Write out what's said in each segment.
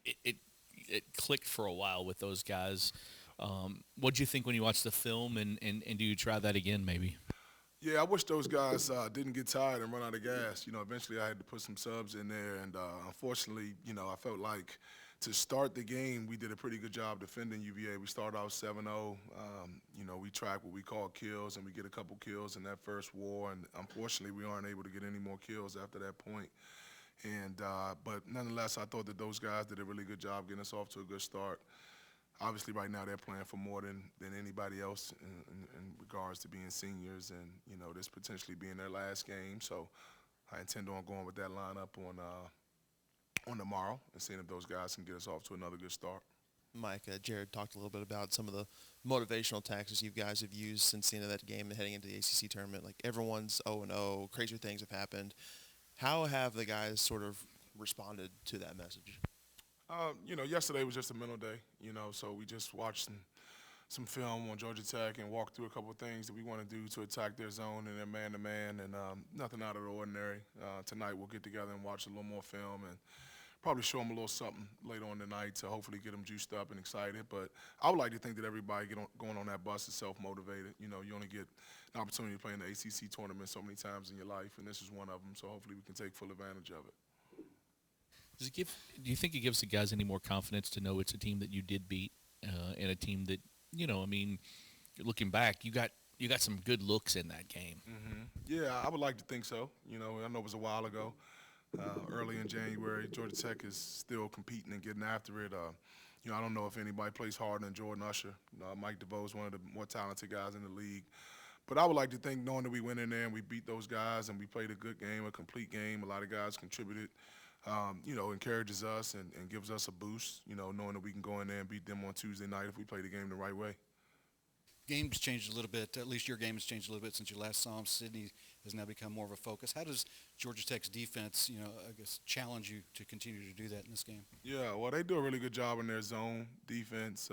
it clicked for a while with those guys. What'd you think when you watched the film, and do you try that again, maybe? Yeah, I wish those guys didn't get tired and run out of gas. Eventually I had to put some subs in there, and unfortunately, I felt like to start the game, we did a pretty good job defending UVA. We started out 7-0. We track what we call kills, and we get a couple kills in that first war, and unfortunately, we aren't able to get any more kills after that point. And but nonetheless, I thought that those guys did a really good job getting us off to a good start. Obviously, right now they're playing for more than anybody else in regards to being seniors, and this potentially being their last game. So I intend on going with that lineup on tomorrow and seeing if those guys can get us off to another good start. Mike, Jared talked a little bit about some of the motivational tactics you guys have used since the end of that game and heading into the ACC tournament. Like everyone's 0-0, crazier things have happened. How have the guys sort of responded to that message? Yesterday was just a mental day. So we just watched some film on Georgia Tech and walked through a couple of things that we want to do to attack their zone and their man-to-man, and nothing out of the ordinary. Tonight we'll get together and watch a little more film and probably show them a little something later on tonight to hopefully get them juiced up and excited. But I would like to think that everybody going on that bus is self-motivated. You only get an opportunity to play in the ACC tournament so many times in your life, and this is one of them. So hopefully we can take full advantage of it. Does it give? Do you think it gives the guys any more confidence to know it's a team that you did beat, and a team that I mean, looking back, you got some good looks in that game. Yeah, I would like to think so. I know it was a while ago, early in January. Georgia Tech is still competing and getting after it. I don't know if anybody plays harder than Jordan Usher. Mike DeVoe is one of the more talented guys in the league. But I would like to think, knowing that we went in there and we beat those guys and we played a good game, a complete game, a lot of guys contributed, encourages us and gives us a boost, knowing that we can go in there and beat them on Tuesday night if we play the game the right way. Game's changed a little bit. At least your game has changed a little bit since you last saw him. Sydney has now become more of a focus. How does Georgia Tech's defense, I guess, challenge you to continue to do that in this game? Yeah, well, they do a really good job in their zone defense.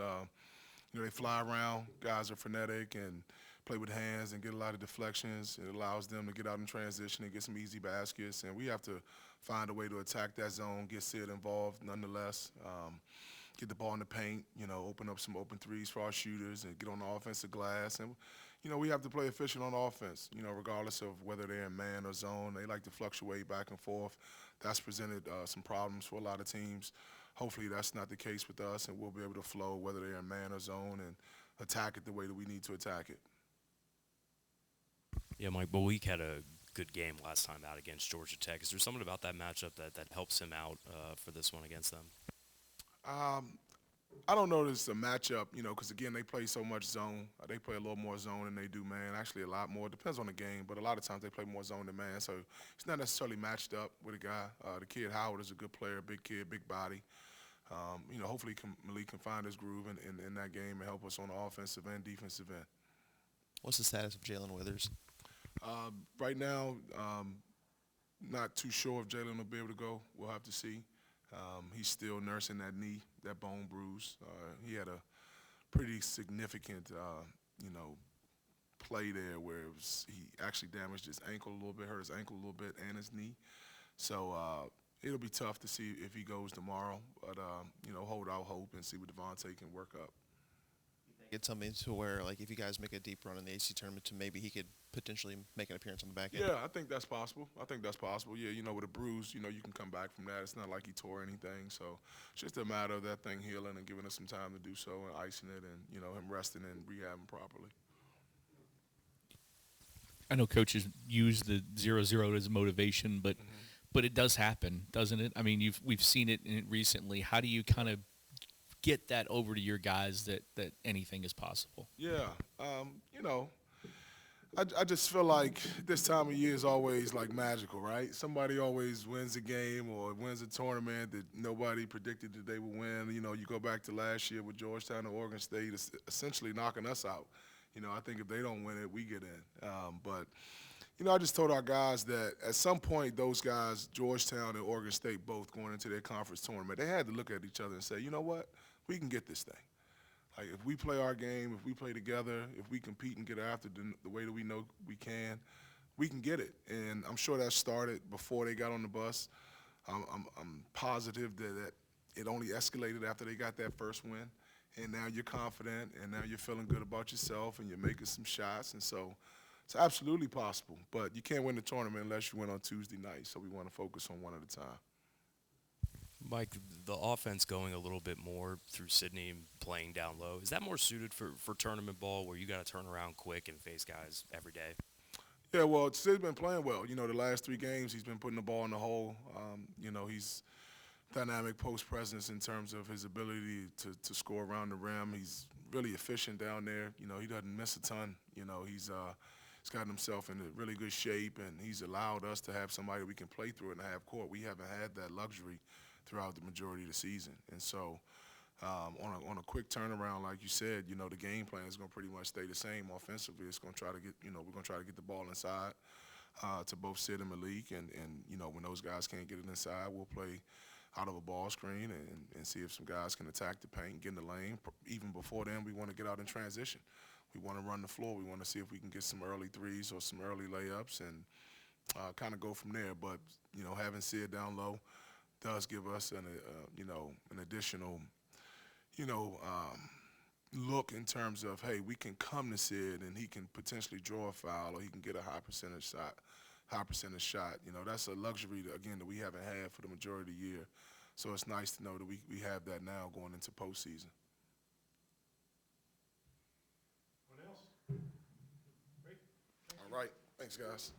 They fly around. Guys are frenetic and play with hands and get a lot of deflections. It allows them to get out in transition and get some easy baskets. And we have to find a way to attack that zone, get Sid involved nonetheless, get the ball in the paint, open up some open threes for our shooters and get on the offensive glass. And, we have to play efficient on offense, regardless of whether they're in man or zone. They like to fluctuate back and forth. That's presented some problems for a lot of teams. Hopefully that's not the case with us, and we'll be able to flow whether they're in man or zone and attack it the way that we need to attack it. Yeah, Mike Boweek had a good game last time out against Georgia Tech. Is there something about that matchup that helps him out for this one against them? Um, I don't know that it's a matchup, because again they play so much zone. They play a little more zone than they do man. Actually, a lot more. It depends on the game, but a lot of times they play more zone than man. So it's not necessarily matched up with a guy. The kid Howard is a good player, big kid, big body. Hopefully Malik can find his groove in that game and help us on the offensive and defensive end. What's the status of Jalen Withers? Right now, not too sure if Jalen will be able to go. We'll have to see. He's still nursing that knee, that bone bruise. He had a pretty significant, play there where he actually damaged his ankle a little bit, hurt his ankle a little bit, and his knee. So it'll be tough to see if he goes tomorrow. But hold out hope and see what Devontae can work up. Get something to where, like, if you guys make a deep run in the ACC tournament, to maybe he could potentially make an appearance on the back end. Yeah, I think that's possible. Yeah, with a bruise, you can come back from that. It's not like he tore anything. So it's just a matter of that thing healing and giving us some time to do so and icing it and, him resting and rehabbing properly. I know coaches use the 0-0 as motivation, but it does happen, doesn't it? I mean, we've seen it recently. How do you kind of get that over to your guys that anything is possible? Yeah, I just feel like this time of year is always like magical, right? Somebody always wins a game or wins a tournament that nobody predicted that they would win. You go back to last year with Georgetown and Oregon State, essentially knocking us out. I think if they don't win it, we get in. But I just told our guys that at some point, those guys, Georgetown and Oregon State, both going into their conference tournament, they had to look at each other and say, you know what, we can get this thing. Like, if we play our game, if we play together, if we compete and get after the way that we know we can get it. And I'm sure that started before they got on the bus. I'm positive that it only escalated after they got that first win. And now you're confident, and now you're feeling good about yourself, and you're making some shots. And so it's absolutely possible. But you can't win the tournament unless you win on Tuesday night. So we want to focus on one at a time. Mike, the offense going a little bit more through Sydney and playing down low, is that more suited for tournament ball where you got to turn around quick and face guys every day? Yeah, well, Sid's been playing well. You know, the last 3 games, he's been putting the ball in the hole. You know, he's dynamic post presence in terms of his ability to score around the rim. He's really efficient down there. You know, he doesn't miss a ton. You know, he's gotten himself in a really good shape, and he's allowed us to have somebody we can play through in the half court. We haven't had that luxury throughout the majority of the season. And so on a quick turnaround, like you said, you know, the game plan is going to pretty much stay the same offensively. It's going to try to get, you know, we're going to try to get the ball inside to both Sid and Malik. And, you know, when those guys can't get it inside, we'll play out of a ball screen and see if some guys can attack the paint, get in the lane. Even before then, we want to get out in transition. We want to run the floor. We want to see if we can get some early threes or some early layups and kind of go from there. But, you know, having Sid down low does give us you know, an additional, you know, look in terms of, hey, we can come to Sid and he can potentially draw a foul or he can get a high percentage shot. You know, that's a luxury, that we haven't had for the majority of the year. So it's nice to know that we have that now going into postseason. What else? Great. All right. Thanks, guys.